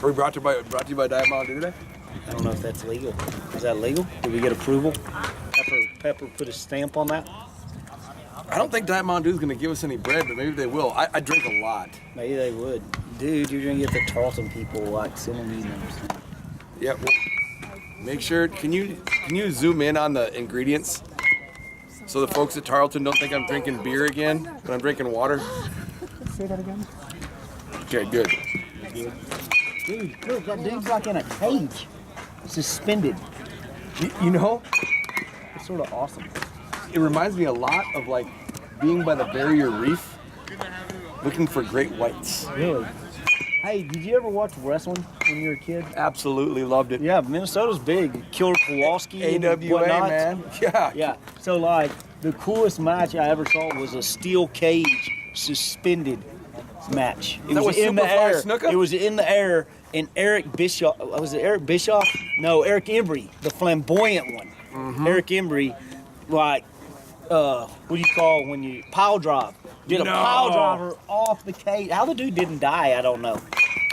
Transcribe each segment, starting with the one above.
Are we brought to you by Diet Mountain Dew today? I don't know if that's legal. Is that legal? Did we get approval? Pepper put a stamp on that? I don't think Diet Mountain Dew is going to give us any bread, but maybe they will. I drink a lot. Maybe they would. Dude, you're going to get the Tarleton people like sending me them. Yeah, well, make sure, can you zoom in on the ingredients so the folks at Tarleton don't think I'm drinking beer again when I'm drinking water? Say that again. Okay, good. Dude, look, that dude's like in a cage, suspended. You know, It's sort of awesome. it reminds me a lot of like being by the barrier reef looking for great whites. Really? Hey, did you ever watch wrestling when you were a kid? Absolutely loved it. Yeah, Minnesota's big. Killer Kowalski and AWA, whatnot. man. Yeah. Yeah. So like the coolest match I ever saw was a steel cage suspended match. It That was in the Superfly air. Snuka? It was in the air, and Eric Bischoff. Was it Eric Bischoff? No, Eric Embry, the flamboyant one. Mm-hmm. Eric Embry, like, what do you call when you pile drive? Did a pile driver off the cage. How the dude didn't die, I don't know.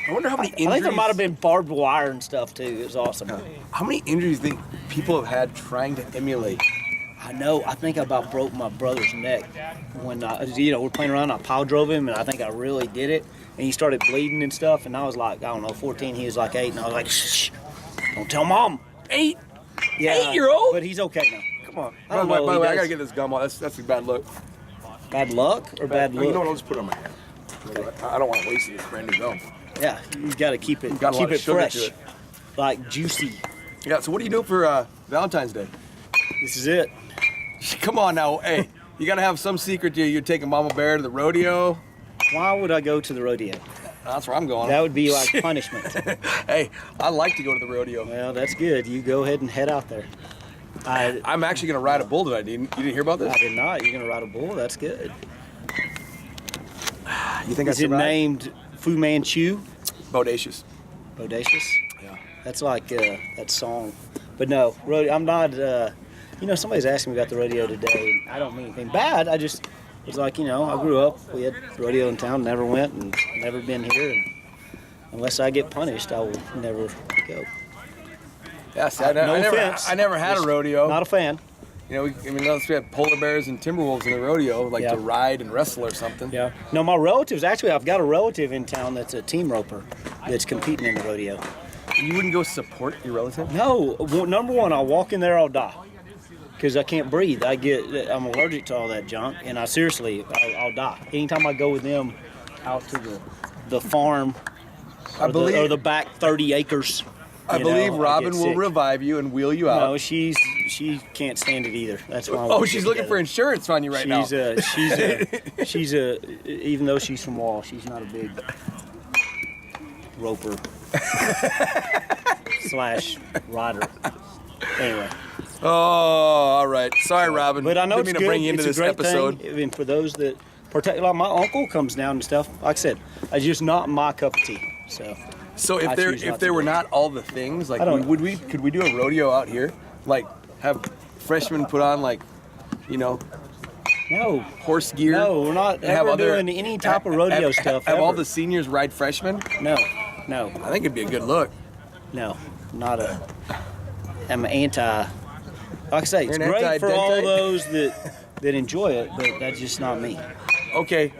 I wonder how many injuries. I think there might have been barbed wire and stuff too. It was awesome. How many injuries do you think people have had trying to emulate? I know. I think I about broke my brother's neck when we're playing around. I pile drove him, and I think I really did it. And he started bleeding and stuff. And I was like, I don't know, 14. He was like 8, and I was like, shh, don't tell mom. 8? Yeah, 8-year-old? But he's okay now. Come on. I don't By know, the he way, I does. gotta get this gum off. That's a bad look. Bad luck or bad look? You know what? I'll just put it on my hand. I don't want to waste this brand new gum. Yeah, you got to keep it Got a lot keep of it sugar fresh, to it. like juicy. Yeah. So what do you do for Valentine's Day? This is it. Come on now. Hey, you gotta have some secret. You're taking Mama Bear to the rodeo. Why would I go to the rodeo? That's where I'm going. That would be like punishment. Hey, I like to go to the rodeo. Well, that's good. You go ahead and head out there. I'm actually gonna ride a bull tonight. You didn't hear about this? I did not. You're gonna ride a bull. That's good. You think I Is it survived? named Fu Manchu? Bodacious. Bodacious? Yeah. That's like that song. But no, rodeo. I'm not. Somebody's asking me about the rodeo today. And I don't mean anything bad. I just was like, I grew up. We had rodeo in town. Never went and never been here. And unless I get punished, I will never go. Yes, No offense. I never had a rodeo. Not a fan. Unless we had polar bears and timberwolves in the rodeo, like Yeah. to ride and wrestle or something. Yeah. No, my relatives, actually, I've got a relative in town that's a team roper that's competing in the rodeo. You wouldn't go support your relative? No, number one, I'll walk in there, I'll die. Because I can't breathe. I'm allergic to all that junk, and I'll die. Anytime I go with them out to the farm or the back 30 acres. I believe Robin will revive you and wheel you out. No, she can't stand it either. That's why. Oh, she's looking for insurance on you right now. She's even though she's from Wall, she's not a big roper / rider. Anyway. Oh, all right. Sorry, Robin. But I know Didn't it's mean to good. bring you into It's this a great episode. thing. And for those that partake, like my uncle comes down and stuff. Like I said, it's just not my cup of tea. So if there were not all the things, like could we do a rodeo out here? Like have freshmen put on No. horse gear? No, we're not ever doing any type of rodeo stuff. Have all ever. the seniors ride freshmen? No. I think it'd be a good look. No, I'm anti. Like I say, it's You're an great for all anti-dentite? those that enjoy it, but that's just not me. Okay,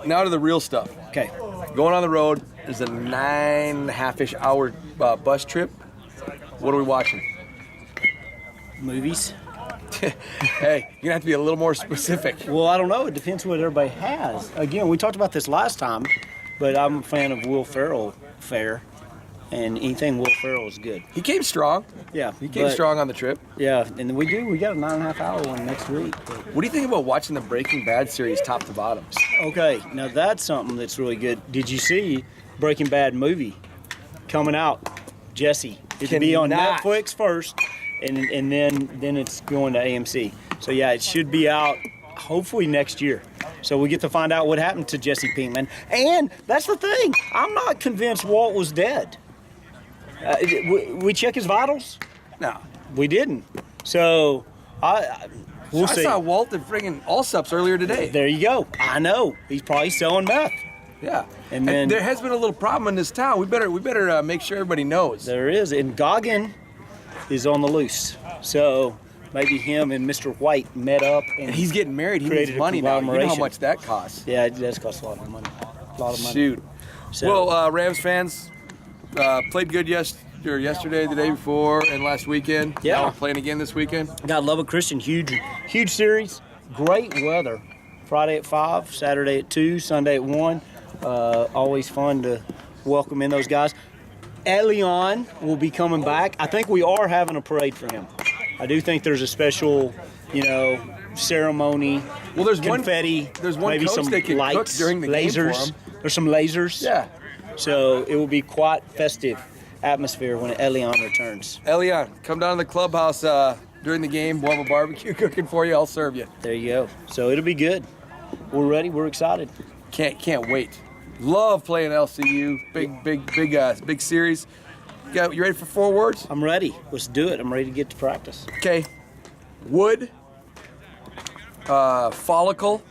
now to the real stuff. Okay. Going on the road is a 9.5-ish hour bus trip. What are we watching? Movies? Hey, you're gonna have to be a little more specific. Well, I don't know. It depends what everybody has. Again, we talked about this last time, but I'm a fan of Will Ferrell fare, and anything Will Ferrell is good. He came strong. Yeah. He came strong on the trip. Yeah, and we got a 9.5 hour one next week. What do you think about watching the Breaking Bad series top to bottom? Okay, now that's something that's really good. Did you see Breaking Bad movie coming out? Jesse. It'll be on Netflix first, and then it's going to AMC. So yeah, it should be out hopefully next year. So we get to find out what happened to Jesse Pinkman. And that's the thing. I'm not convinced Walt was dead. We check his vitals? No. We didn't. So we'll see. I saw Walt at friggin' Allsups earlier today. There you go. I know. He's probably selling meth. Yeah. And then there has been a little problem in this town. We better make sure everybody knows. there is, and Goggin is on the loose. So maybe him and Mr. White met up, and He's getting married. He created needs a money now. You know how conglomeration. much that costs. Yeah, it does cost a lot of money. A lot of money. Shoot. So, Well, Rams fans played good yesterday, the day before, and last weekend. Yeah. Now we're playing again this weekend. God love a Christian. Huge series. Great weather. Friday at 5, Saturday at 2, Sunday at 1. Always fun to welcome in those guys. Elion will be coming back. I think we are having a parade for him. I do think there's a special, ceremony. Well, there's confetti. There's one maybe coach some that can lights, cook during the lasers. game for him. There's some lasers. Yeah. So it will be quite festive atmosphere when Elion returns. Elion, come down to the clubhouse during the game. We'll have a barbecue cooking for you. I'll serve you. There you go. So it'll be good. We're ready. We're excited. Can't wait. Love playing LCU. Big series. You ready for 4 words? I'm ready. Let's do it. I'm ready to get to practice. Okay. Wood. Follicle.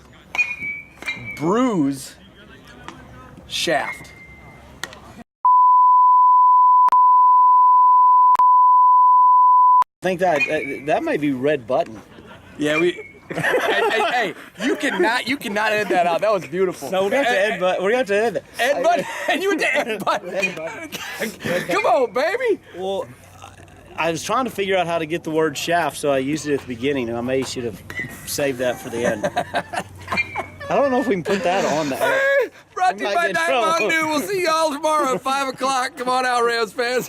Bruise. Shaft. I think that may be red button. Yeah, hey, you cannot edit that out. That was beautiful. No, we're going to have to edit. We're going to have to edit that. Ed button, and you went to Ed button. Come on, baby. Well, I was trying to figure out how to get the word shaft, so I used it at the beginning, and I maybe should have saved that for the end. I don't know if we can put that on there. Hey, brought to you might by get in Diet trouble. Mountain Dew. We'll see y'all tomorrow at 5 o'clock. Come on out, Rams fans.